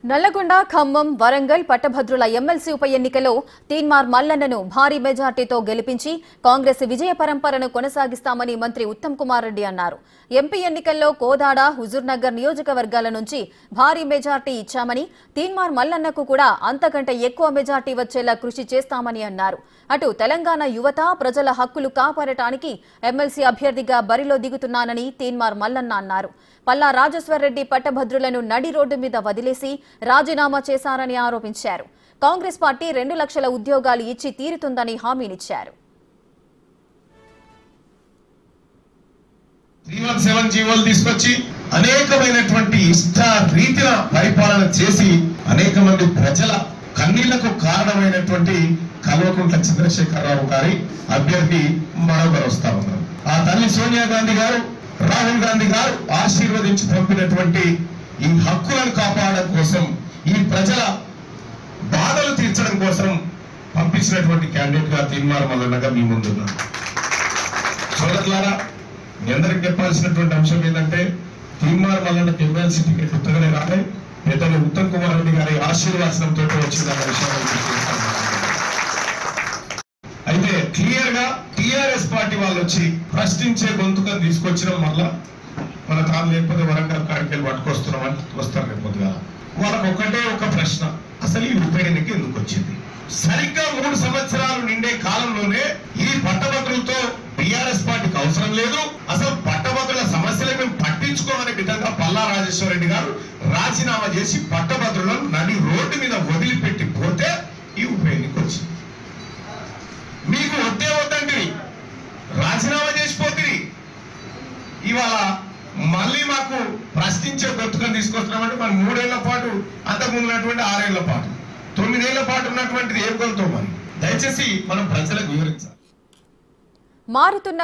నల్లగొండ, ఖమ్మం, వరంగల్ పట్టభద్రుల ఎమ్మెల్సీ ఉప ఎన్నికలో తీన్మార్ మల్లన్నను భారీ మెజార్టీతో గెలిపించి కాంగ్రెస్ విజయ పరంపరను కొనసాగిస్తామని మంత్రి ఉత్తమ్ కుమార్ రెడ్డి అన్నారు. ఎంపీ ఎన్నికల్లో కోదాడ, హుజూర్నగర్ నియోజకవర్గాల నుంచి భారీ మెజార్టీ ఇచ్చామని, తీన్మార్ మల్లన్నకు కూడా అంతకంటే ఎక్కువ మెజార్టీ వచ్చేలా కృషి చేస్తామని అన్నారు. అటు తెలంగాణ యువత ప్రజల హక్కులు కాపాడటానికి ఎమ్మెల్సీ అభ్యర్థిగా బరిలో దిగుతున్నానని తీన్మార్ మల్లన్న అన్నారు. పల్లా రాజేశ్వర్ రెడ్డి పట్టభద్రులను నడి రోడ్డు మీద వదిలేసి రాజీనామా చేశారని ఆరోపించారు. కాంగ్రెస్ పార్టీ 2 లక్షల ఉద్యోగాలు ఇచ్చి తీరుతుందని హామీనిచ్చారు. 317 జీవోలు తీసుకొచ్చి అనేకమైనటువంటి ఇష్ట రీతిన పరిపాలన చేసి అనేక మంది ప్రజల కన్నీళ్లకు కారణమైనటువంటి కల్వకుంట్ల చంద్రశేఖరరావు గారి అభ్యర్థి మరొకరు వస్తా ఉన్నారు. ఆ తల్లి సోనియా గాంధీ గారు, రాహుల్ గాంధీ గారు ఆశీర్వదించి పంపినటువంటి ఈ హక్కులను కాపాడడం కోసం, ఈ ప్రజల బాధలు తీర్చడం కోసం పంపించినటువంటి క్యాండిడేట్ గా తీన్మార్ మల్లన్నగా మీ ముందున్నారు. సోదరులారా, మీ అందరికి చెప్పాల్సినటువంటి అంశం ఏంటంటే, తీన్మార్ మల్లన్నకి ఎమ్మెల్సీ టికెట్ ఉత్తగానే రాలే, పెద్దలు ఉత్తమ్ కుమార్ రెడ్డి గారి ఆశీర్వాదంతో వచ్చిందన్న విషయాన్ని అయితే క్లియర్ గా టిఆర్ఎస్ పార్టీ వాళ్ళు వచ్చి ప్రశ్నించే గొంతుకను తీసుకొచ్చడం వల్ల మన తాను లేకపోతే వరంగల్ కాడికి పట్టుకొస్తున్నామని వస్తారు. లేకపోతే వాళ్ళకు ఒకటే ఒక ప్రశ్న, అసలు ఈ ఉప ఎన్నిక ఎందుకు వచ్చింది? సరిగ్గా 3 సంవత్సరాలు నిండే కాలంలోనే ఈ పట్టభద్రులతో టిఆర్ఎస్ పార్టీకి అవసరం లేదు, అసలు పట్టభద్రుల సమస్యలు మేము పట్టించుకోమనే విధంగా పల్లా రాజేశ్వర రెడ్డి గారు రాజీనామా చేసి పట్టభద్రులను నడి రోడ్డు మీద వదిలిపెట్టి పోతే ఈ ఉప ఎన్నిక వచ్చింది. మీకు వద్దే వద్దండి, రాజీనామా చేసిపోతుంది. ఇవాళ మళ్ళీ మాకు ప్రశ్నించే గొంతుకని తీసుకొస్తున్నామంటే మనం 3 ఏళ్ల పాటు, అంతకుముందు ఉన్నటువంటి 6 ఏళ్ల పాటు, 9 ఏళ్ల పాటు ఉన్నటువంటిది ఏం గొంతో మరి దయచేసి మనం ప్రజలకు వివరించాలి. మారుతున్న